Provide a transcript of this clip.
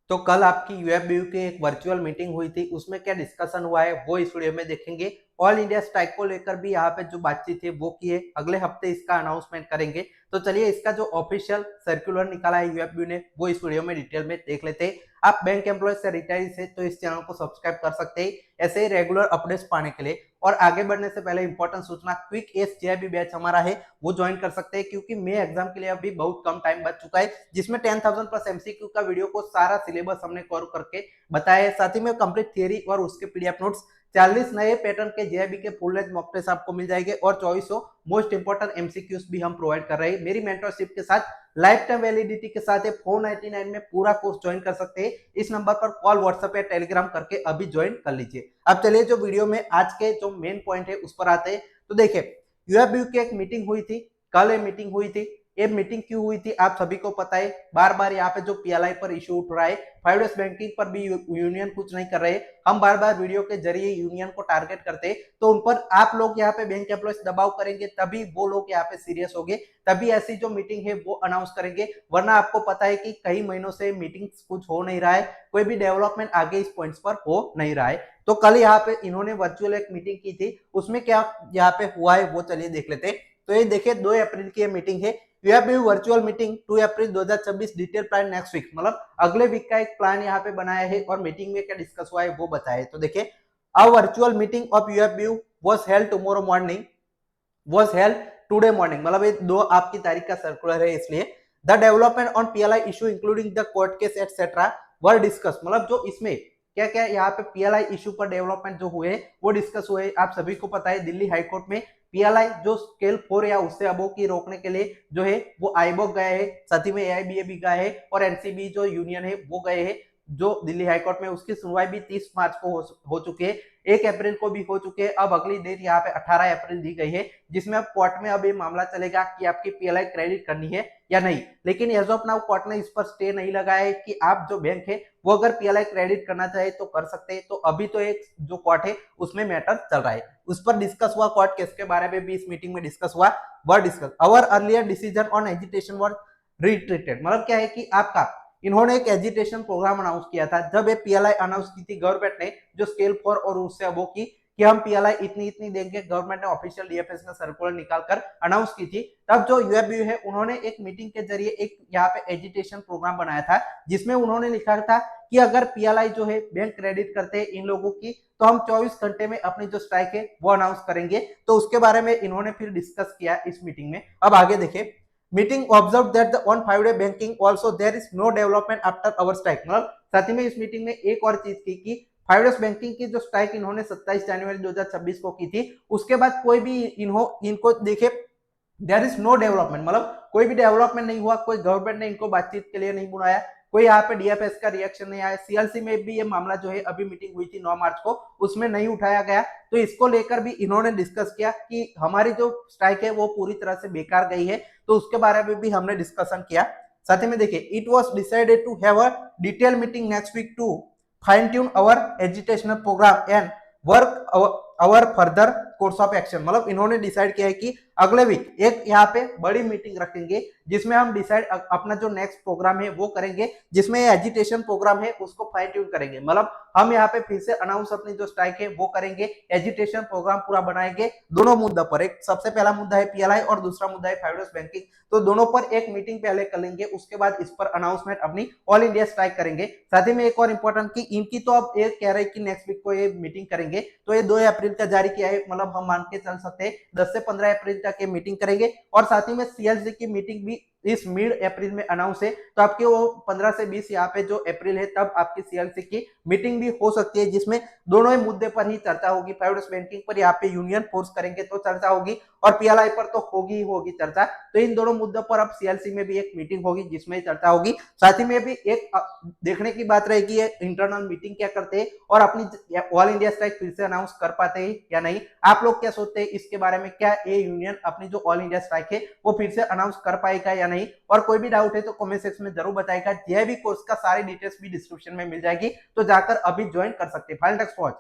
तो कल आपकी यूएफबीयू की एक वर्चुअल मीटिंग हुई थी, उसमें क्या डिस्कशन हुआ है वो इस वीडियो में देखेंगे। ऑल इंडिया स्ट्राइक को लेकर भी यहाँ पे जो बातचीत है वो की है, अगले हफ्ते इसका अनाउंसमेंट करेंगे। तो चलिए इसका जो ऑफिशियल सर्कुलर निकाला है यूएफबीयू ने वो इस वीडियो में डिटेल में देख लेते हैं। आप बैंक एम्प्लॉय से रिटायर्ड है तो इस चैनल को सब्सक्राइब कर सकते हैं ऐसे ही रेगुलर अपडेट्स पाने के लिए। और आगे बढ़ने से पहले इंपॉर्टेंट सूचना, क्विक एस जेआईबी बैच हमारा है वो ज्वाइन कर सकते हैं, क्योंकि मे एग्जाम के लिए अभी बहुत कम टाइम बच चुका है, जिसमें 10,000 प्लस एमसीक्यू का वीडियो को सारा सिलेबस हमने कवर करके बताया है। साथ ही में कंप्लीट थियरी और उसके पीडीएफ नोट्स, 40 नए पैटर्न के जेआईबी के फुल लेंथ मॉक टेस्ट आपको मिल जाएंगे और 2400 मोस्ट इंपोर्टेंट एमसीक्यूज भी हम प्रोवाइड कर रहे हैं मेरी मेंटरशिप के साथ। लाइफ टाइम वैलिडिटी के साथ 499 में पूरा कोर्स ज्वाइन कर सकते हैं। इस नंबर पर कॉल, व्हाट्सएप या टेलीग्राम करके अभी ज्वाइन कर लीजिए। अब चलिए जो वीडियो में आज के जो मेन पॉइंट है उस पर आते हैं। तो देखिए, यूएफबीयू की एक मीटिंग हुई थी, कल ये मीटिंग हुई थी। ये मीटिंग क्यों हुई थी आप सभी को पता है। बार बार यहाँ पे जो पीएलआई पर इशू उठ रहा है, 5 डेज बैंकिंग पर भी यूनियन कुछ नहीं कर रहे। हम बार बार वीडियो के जरिए यूनियन को टारगेट करते हैं, तो उन पर आप लोग यहाँ पे बैंक एम्प्लॉयज दबाव करेंगे तभी वो लोग यहाँ पे सीरियस होंगे, तभी ऐसी जो मीटिंग है वो अनाउंस करेंगे। वरना आपको पता है कि कई महीनों से मीटिंग कुछ हो नहीं रहा है, कोई भी डेवलपमेंट आगे इस पॉइंट्स पर हो नहीं रहा है। तो कल यहाँ पे इन्होंने वर्चुअल एक मीटिंग की थी, उसमें क्या यहाँ पे हुआ है वो चलिए देख लेते हैं। तो ये देखिए 2 अप्रैल की ये मीटिंग है। यूएफबीयू वर्चुअल मीटिंग 2 अप्रैल 2026, डिटेल प्लान नेक्स्ट वीक, मतलब अगले वीक का एक प्लान यहाँ पे बनाया है और मीटिंग में क्या डिस्कस हुआ है वो बताया है। तो देखिए, a virtual meeting of UFBU was held tomorrow morning, was held today morning, मतलब ये 2 आपकी तारीख का सर्कुलर है इसलिए। The development on PLI issue including the court case etcetera were discuss, मतलब जो इसमें क्या क्या यहाँ पे पीएलआई इशू पर डेवलपमेंट जो हुए वो डिस्कस हुए। आप सभी को पता है दिल्ली हाईकोर्ट में पीएलआई जो स्केल 4 या उससे अबो की रोकने के लिए जो है वो आईबॉक गए हैं, साथ ही में एआईबीए भी गए हैं और एनसीबी जो यूनियन है वो गए हैं जो दिल्ली हाईकोर्ट में। उसकी सुनवाई भी 30 मार्च को हो चुकी है, 1 अप्रैल को भी हो चुके हैं। अब अगली डेट यहाँ पे 18 अप्रैल दी गई है, जिसमें अब कोर्ट में अब ये मामला चलेगा कि आपकी पीएलआई क्रेडिट करनी है या नहीं। लेकिन एज ऑफ नाउ कोर्ट ने इस पर स्टे नहीं लगाया है कि आप जो बैंक है वो अगर पीएलआई क्रेडिट करना चाहे तो कर सकते हैं। तो अभी तो एक जो कोर्ट है उसमें मैटर चल रहा है, उस पर डिस्कस हुआ। कोर्ट केस के बारे में भी इस मीटिंग में डिस्कस हुआ, were discuss our earlier decision on agitation were retreated, मतलब क्या है कि आपका इन्होंने एक एजिटेशन प्रोग्राम अनाउंस किया था जब ये पीएलआई अनाउंस की थी गवर्नमेंट ने, जो स्केल 4 और उससे अबो की, कि हम पीएलआई इतनी इतनी देंगे। गवर्नमेंट ने ऑफिशियल डीएफएस का सर्कुलर निकालकर अनाउंस की थी। तब जो यूएफबीयू है उन्होंने एक मीटिंग के जरिए एक यहाँ पे एजिटेशन प्रोग्राम बनाया था, जिसमें उन्होंने लिखा था कि अगर पीएलआई जो है बैंक क्रेडिट करते हैं इन लोगों की, तो हम 24 घंटे में अपनी जो स्ट्राइक है वो अनाउंस करेंगे। तो उसके बारे में इन्होंने फिर डिस्कस किया इस मीटिंग में। अब आगे देखें, meeting observe that the on 5 day banking also there is no development after our strike, मतलब साथ ही में इस मीटिंग में एक और चीज की कि 5 डेज बैंकिंग की जो स्ट्राइक इन्होंने 27 जनवरी 2026 को की थी, उसके बाद कोई भी इनको देखे देयर इज नो डेवलपमेंट, मतलब कोई भी डेवलपमेंट नहीं हुआ, कोई गवर्नमेंट ने इनको बातचीत के लिए नहीं बुलाया, कोई यहाँ पे डीएफएस का रिएक्शन नहीं आया। सीएलसी में भी ये मामला जो है अभी मीटिंग हुई थी 9 मार्च को, उसमें नहीं उठाया गया। तो इसको लेकर भी इन्होंने डिस्कस किया कि हमारी जो स्ट्राइक है वो पूरी तरह से बेकार गई है, तो उसके बारे में भी हमने डिस्कशन किया। साथ ही में देखिए, it was decided to have a detail meeting next week to fine tune our educational program and work our further course of action, मतलब इन्होंने डिसाइड किया है कि अगले वीक एक यहाँ पे बड़ी मीटिंग रखेंगे, जिसमें हम डिसाइड अपना जो नेक्स्ट प्रोग्राम है वो करेंगे, जिसमें एजिटेशन प्रोग्राम है उसको फाइन ट्यून करेंगे। मतलब हम यहाँ पे फिर से अनाउंस अपनी जो स्ट्राइक है वो करेंगे, एजिटेशन प्रोग्राम पूरा बनाएंगे दोनों मुद्दा पर। एक सबसे पहला मुद्दा है पीएलआई और दूसरा मुद्दा है 5 डेज बैंकिंग, तो दोनों पर एक मीटिंग पहले कर लेंगे, उसके बाद इस पर अनाउंसमेंट अपनी ऑल इंडिया स्ट्राइक करेंगे। साथ ही में एक और इंपॉर्टेंट की इनकी तो अब एक कह रहे हैं कि नेक्स्ट वीक को ये मीटिंग करेंगे, तो ये 2 अप्रैल का जारी किया है, मतलब हम मान के चल सकते हैं 10 से 15 अप्रैल तक ये मीटिंग करेंगे। और साथ ही में सीएलसी की मीटिंग भी इस मिड अप्रैल में अनाउंस है, तो आपके वो 15 से 20 यहाँ पे जो अप्रैल है तब आपकी सीएलसी की मीटिंग भी हो सकती है, जिसमें दोनों ही मुद्दे पर ही चर्चा होगी। 5 डेज बैंकिंग पर यहाँ पे यूनियन फोर्स करेंगे तो चर्चा होगी, और पीएलआई पर तो होगी ही होगी चर्चा। तो इन दोनों मुद्दों पर अब सीएलसी में भी एक मीटिंग होगी जिसमें चर्चा होगी। साथ ही में भी एक देखने की बात रहेगी इंटरनल मीटिंग क्या करते हैं और अपनी ऑल इंडिया स्ट्राइक फिर से अनाउंस कर पाते हैं या नहीं। आप लोग क्या सोचते हैं इसके बारे में, क्या ये यूनियन अपनी जो ऑल इंडिया स्ट्राइक है वो फिर से अनाउंस कर पाएगा या नहीं? और कोई भी डाउट है तो कमेंट सेक्शन में जरूर बताएगा। जेआईबी कोर्स का सारी डिटेल्स भी डिस्क्रिप्शन में मिल जाएगी, तो जाकर अभी ज्वाइन कर सकते हैं। Final text watch.